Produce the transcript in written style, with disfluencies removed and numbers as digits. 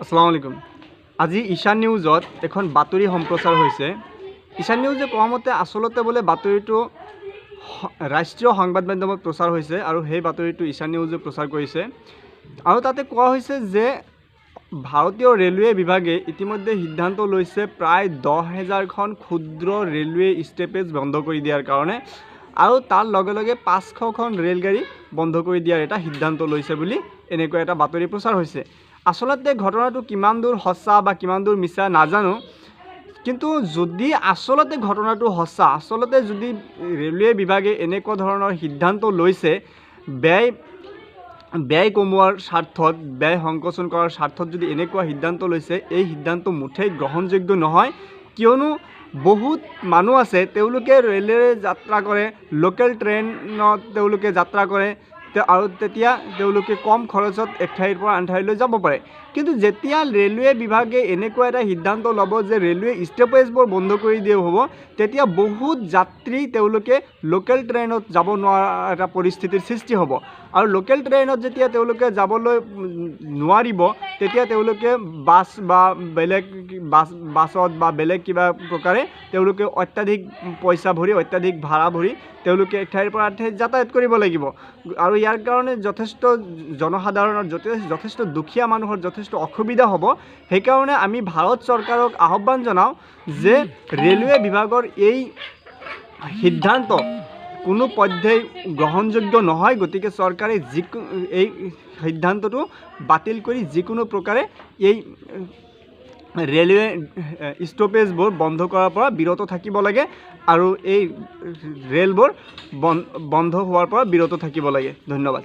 আসসালামু আলাইকুম। আজি ঈশান নিউজত এখন বাতৰি সম্প্ৰচাৰ হৈছে। ঈশান নিউজে কোৱা মতে আচলতে বোলে বাতৰিটো ৰাষ্ট্ৰীয় সংবাদ মাধ্যমত প্ৰচাৰ হৈছে আৰু সেই বাতৰিটো ঈশান নিউজে প্ৰচাৰ কৰিছে। আৰু তাতে কোৱা হৈছে যে ভাৰতীয় ৰেলৱে বিভাগে ইতিমধ্যে সিদ্ধান্ত লৈছে প্ৰায় 10,000খন ক্ষুদ্ৰ ৰেলৱে ষ্টেপেজ বন্ধ কৰি দিয়াৰ কাৰণে, আৰু তাৰ লগে লগে 500খন ৰেলগাড়ী বন্ধ কৰি দিয়াৰ এটা সিদ্ধান্ত লৈছে বুলি এনেকুৱা এটা বাতৰি প্ৰচাৰ হৈছে। আচলতে ঘটনাটো কিমান দূৰ সঁচা বা কিমান দূৰ মিছা নাজানো, কিন্তু যদি আচলতে ঘটনাটো সঁচা, আচলতে যদি ৰেলৱে বিভাগে এনেকুৱা ধৰণৰ সিদ্ধান্ত লৈছে ব্যয় কমোৱাৰ স্বাৰ্থত, ব্যয় সংকোচন কৰাৰ স্বাৰ্থত যদি এনেকুৱা সিদ্ধান্ত লৈছে, এই সিদ্ধান্ত মুঠেই গ্ৰহণযোগ্য নহয়। কিয়নো বহুত মানুহ আছে, তেওঁলোকে ৰেলেৰে যাত্ৰা কৰে, লোকেল ট্ৰেইনত তেওঁলোকে যাত্ৰা কৰে, আৰু তেতিয়া তেওঁলোকে কম খৰচত এক ঠাইৰ পৰা আন ঠাইলৈ যাব পাৰে। কিন্তু যেতিয়া ৰেলৱে বিভাগে এনেকুৱা এটা সিদ্ধান্ত ল'ব যে ৰেলৱে ষ্টেপেজবোৰ বন্ধ কৰি দিয়া হ'ব, তেতিয়া বহুত যাত্ৰী তেওঁলোকে লোকেল ট্ৰেইনত যাব নোৱাৰা এটা পৰিস্থিতিৰ সৃষ্টি হ'ব। আৰু লোকেল ট্ৰেইনত যেতিয়া তেওঁলোকে যাবলৈ নোৱাৰিব, তেতিয়া তেওঁলোকে বাছ বা বেলেগ বাছত বা বেলেগ কিবা প্ৰকাৰে তেওঁলোকে অত্যাধিক পইচা ভৰি, অত্যাধিক ভাড়া ভৰি তেওঁলোকে এক ঠাইৰ পৰা আন ঠাইত যাতায়াত কৰিব লাগিব। আৰু ইয়াৰ কাৰণে যথেষ্ট জনসাধাৰণৰ, যথেষ্ট দুখীয়া মানুহৰ যথেষ্ট অসুবিধা হ'ব। সেইকাৰণে আমি ভাৰত চৰকাৰক আহ্বান জনাওঁ যে ৰেলৱে বিভাগৰ এই সিদ্ধান্ত কোনো পধ্যেই গ্ৰহণযোগ্য নহয়। গতিকে চৰকাৰে এই সিদ্ধান্তটো বাতিল কৰি যিকোনো প্ৰকাৰে এই ৰেলৱে ষ্টপেজবোৰ বন্ধ কৰাৰ পৰা বিৰত থাকিব লাগে, আৰু এই ৰেলবোৰ বন্ধ হোৱাৰ পৰা বিৰত থাকিব লাগে। ধন্যবাদ।